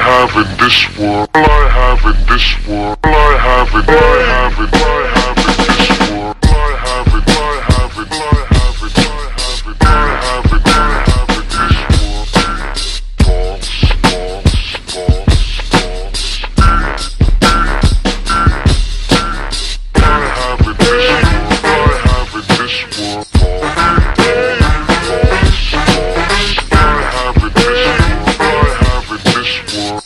have in this world, all I have in this world, all I have in, all I have in, all I have in this world, all I have in, all I have in, all I have in, all I have in, all I have in, all I have in this world. False, false, false, false. All I have in this world, all I have in this world.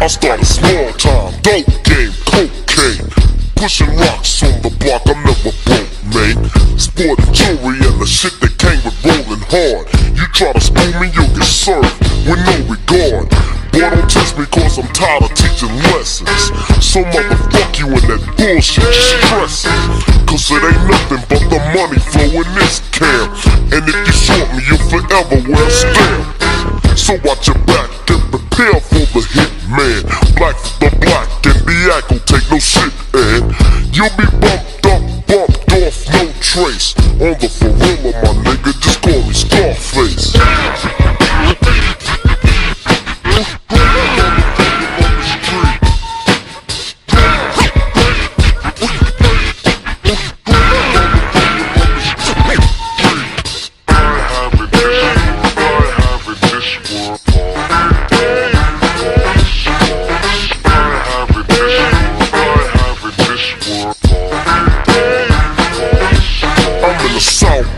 I started small time, dope game, cocaine, pushing rocks on the block, I'm never broke, man. Sporting jewelry and the shit that came with rolling hard. You try to school me, you'll get served with no regard. Boy, don't test me cause I'm tired of teaching lessons. So motherfuck you and that bullshit you're stressing. Cause it ain't nothing but the money flow in this camp. And if you short me, you'll forever wear a stamp. So watch your back and prepare for the hit, man. Black for the black and the act will take no shit, and you'll be bumped up, bumped off, no trace. On the Ferrilla, my nigga, just call me Scarface.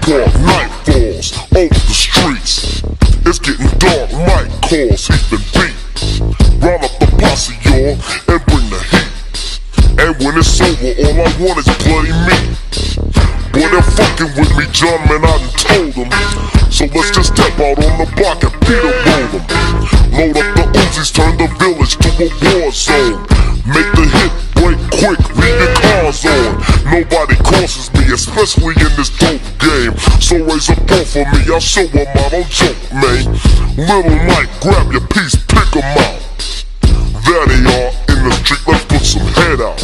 Night falls over the streets. It's getting dark, Mike calls, he's been beat. Round up the posse, y'all, and bring the heat. And when it's over, all I want is bloody meat. Boy, they're fucking with me, John, man, I done told them. So let's just step out on the block and Peter roll them. Load up the Uzis, turn the village to a war zone. Make the hit break quick, leave your cars on. Nobody crosses me, especially in this dope game. So raise a ball for me, I'll show them I don't joke, man. Little Mike, grab your piece, pick 'em out. There they are, in the street, let's put some head out.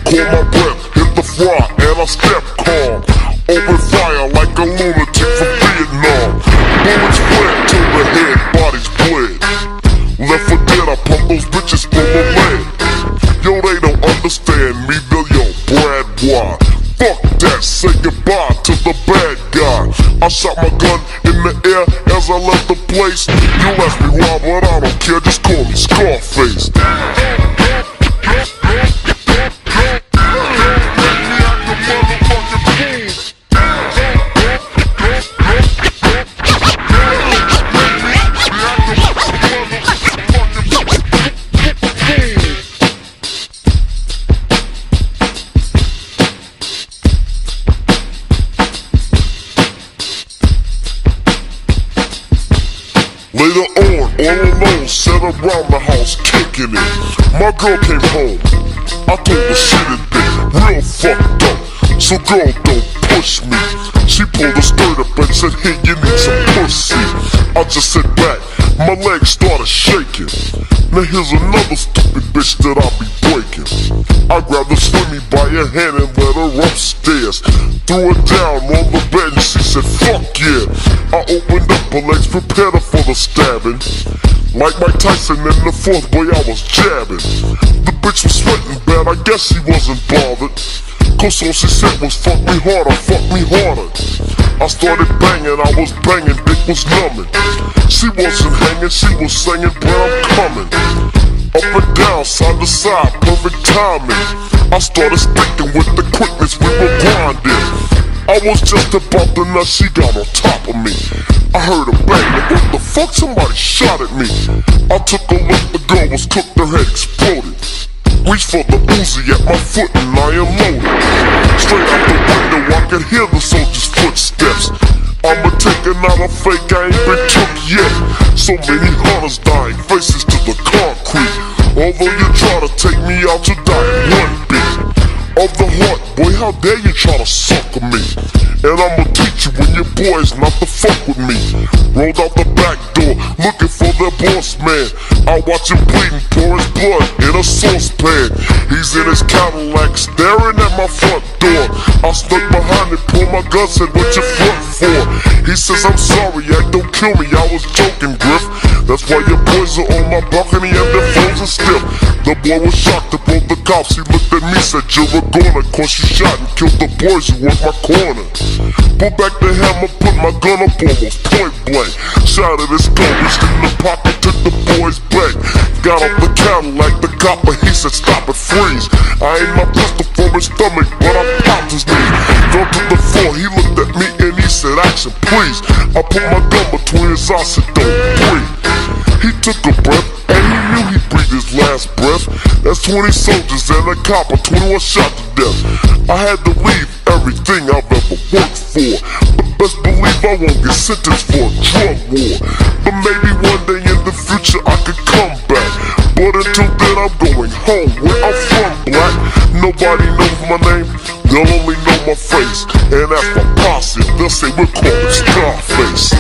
Call my breath, hit the fry, and I step calm. Open fire like a lunatic from Vietnam. Bullets fled till the head, bodies bled. Left for dead, I pump those bitches full of lead. Yo, they don't understand me, they'll yo, Brad, why? Fuck that, say goodbye to the bad guy. I shot my gun in the air as I left the place. You ask me why, but I don't care, just call me Scarface. Later on, all alone, sat around the house, kicking it. My girl came home, I told her shit had been real fucked up. So girl, don't push me. She pulled her skirt up and said, hey, you need some pussy. I just sat back, my legs started shaking. Now here's another stupid bitch that I'll be breaking. I grabbed the swimmy by her hand and led her upstairs. Threw her down on the bed and she said, fuck yeah. I opened up her legs, prepared her for the stabbing. Like Mike Tyson in the fourth, boy, I was jabbing. The bitch was sweating bad, I guess she wasn't bothered. Cause all she said was fuck me harder, fuck me harder. I started banging, I was banging, dick was numbing. She wasn't hanging, she was singing, but I'm coming. Up and down, side to side, perfect timing. I started sticking with the quickness, we were grinding. I was just about to nut, she got on top of me. I heard a bang, like what the fuck, somebody shot at me. I took a look, the girl was cooked, her head exploded. Reached for the Uzi at my foot and I unloaded. Straight out the window I could hear the soldier's footsteps. I'ma take another fake, I ain't been took yet. So many hunters dying, faces to the concrete. Although you try to take me out, you die in one beat. of the heart, boy, how dare you try to sucker me? And I'ma teach you when your boys not to fuck with me. Rolled out the back door, looking for their boss man. I watch him bleeding, pour his blood in a saucepan. He's in his Cadillac, staring at my front door. I stuck behind him, pulled my gun, said, what you front for? He says, I'm sorry, don't kill me, I was joking, Griff. That's why your boys are on my balcony and their phones are stiff. The boy was shocked to both the cops. He looked at me, said, you're a goner, cause you shot and killed the boys who were my corner. Pull back the hammer, put my gun up almost point blank. Shot at his gun, reached in the pocket, took the boy's back. Got off the Cadillac, the copper, he said, stop it, freeze. I aimed my pistol for his stomach, but I popped his knee. Fell to the floor, he looked at me and he said, action, please. I put my gun between his eyes, said, don't breathe. He took a breath, and he knew he breathed his last breath. That's 20 soldiers and a copper, 21 shot to death. I had to leave everything I've ever worked for, but best believe I won't get sentenced for a drug war. But maybe one day in the future I could come back. But until then I'm going home, where I'm from, black. Nobody knows my name, they'll only know my face. And as for posse, they'll say we're called Scarface.